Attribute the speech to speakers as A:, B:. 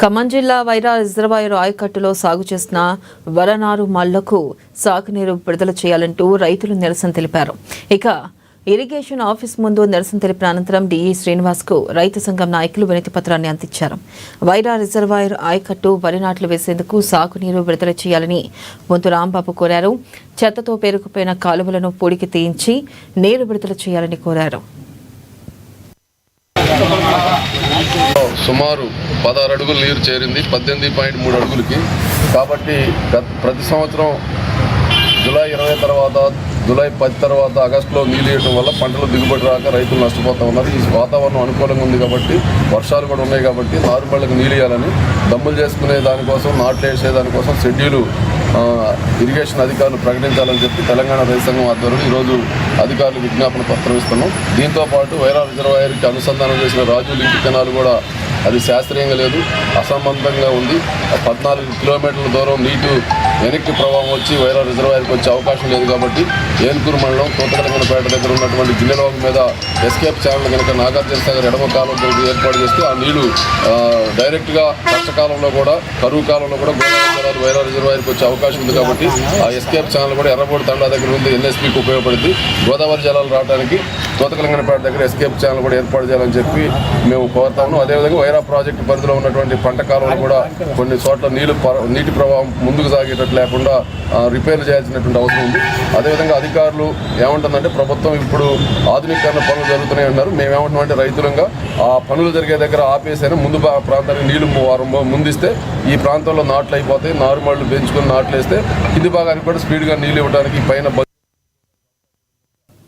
A: ఖమ్మం జిల్లా వైరా రిజర్వాయర్ ఆయకట్టులో సాగు చేసిన వరనారు మళ్లకు సాగునీరు విడుదల చేయాలంటూ రైతులు నిరసన తెలిపారు. ఇక ఇరిగేషన్ ఆఫీస్ ముందు నిరసన తెలిపిన అనంతరం డిఈ శ్రీనివాస్ కు రైతు సంఘం నాయకులు వినతి పత్రాన్ని అందించారు. వైరా రిజర్వాయర్ ఆయకట్టు వరి నాట్లు వేసేందుకు సాగునీరు విడుదల చేయాలని బొంతు రాంబాబు కోరారు. చెత్తతో పేరుకుపోయిన కాలువలను పూడికి తీయించి నీరు విడుదల చేయాలని కోరారు.
B: సుమారు 16 అడుగులు నీరు చేరింది 18.3 అడుగులకి. కాబట్టి ప్రతి సంవత్సరం జూలై 20 తర్వాత, జూలై 10 తర్వాత ఆగస్టులో నీళ్ళు వేయడం వల్ల పంటలు దిగుబడి రాక రైతులు నష్టపోతూ ఉన్నారు. ఈ వాతావరణం అనుకూలంగా ఉంది కాబట్టి, వర్షాలు కూడా ఉన్నాయి కాబట్టి నారుమళ్ళకి నీళ్ళు వేయాలని, దమ్ములు చేసుకునే దానికోసం, నాట్లు వేసే దానికోసం షెడ్యూలు ఇరిగేషన్ అధికారులు ప్రకటించాలని చెప్పి తెలంగాణ రైతు సంఘం ఆధ్వర్యంలో ఈరోజు అధికారులు విజ్ఞాపన పత్రం ఇస్తున్నాం. దీంతోపాటు వైరా రిజర్వాయర్కి అనుసంధానం చేసిన రాజు లింక్ కెనాల్ కూడా అది శాస్త్రీయంగా లేదు, అసంబద్ధంగా ఉంది. 14 కిలోమీటర్ల దూరం నీటి వెనక్కి ప్రవాహం వచ్చి వైరా రిజర్వాయర్కి వచ్చే అవకాశం లేదు. కాబట్టి ఏన్కూరు మండలం తోటకలంగనపేట దగ్గర ఉన్నటువంటి జిల్లెలోకి మీద ఎస్కేప్ ఛానల్ కనుక నాగార్జున సాగర్ ఎడమ కాలం ఏర్పాటు చేస్తే ఆ నీళ్లు డైరెక్ట్గా వర్షకాలంలో కూడా, కరువు కాలంలో కూడా గోదావరి జలాలు వైరా రిజర్వాయర్కి వచ్చే అవకాశం ఉంది. కాబట్టి ఆ ఎస్కేప్ ఛానల్ కూడా ఎర్రబోడి తండా దగ్గర ఉంది, ఎన్ఎస్పీకి ఉపయోగపడుతుంది. గోదావరి జలాలు రావడానికి తోటకలంగనపేట దగ్గర ఎస్కేప్ ఛానల్ కూడా ఏర్పాటు చేయాలని చెప్పి మేము కోరుతాము. అదేవిధంగా వైరా ప్రాజెక్టు పరిధిలో ఉన్నటువంటి పంట కాలంలో కూడా కొన్ని చోట్ల నీటి ప్రవాహం ముందుకు సాగేటట్టు లేకుండా రిపేర్లు చేయాల్సినటువంటి అవసరం ఉంది. అదేవిధంగా అధికారులు ఏమంటుందంటే, ప్రభుత్వం ఇప్పుడు ఆధునీకరణ పనులు జరుగుతున్నాయి అన్నారు. మేమేమంటున్నామంటే, రైతులంగా ఆ పనులు జరిగే దగ్గర ఆపేసైనా ముందు ప్రాంతానికి నీళ్లు ముందిస్తే ఈ ప్రాంతంలో నాట్లు అయిపోతాయి. నారుమళ్ళు పెంచుకొని నాట్లు వేస్తే కింది భాగానికి కూడా స్పీడ్గా నీళ్ళు ఇవ్వడానికి పైన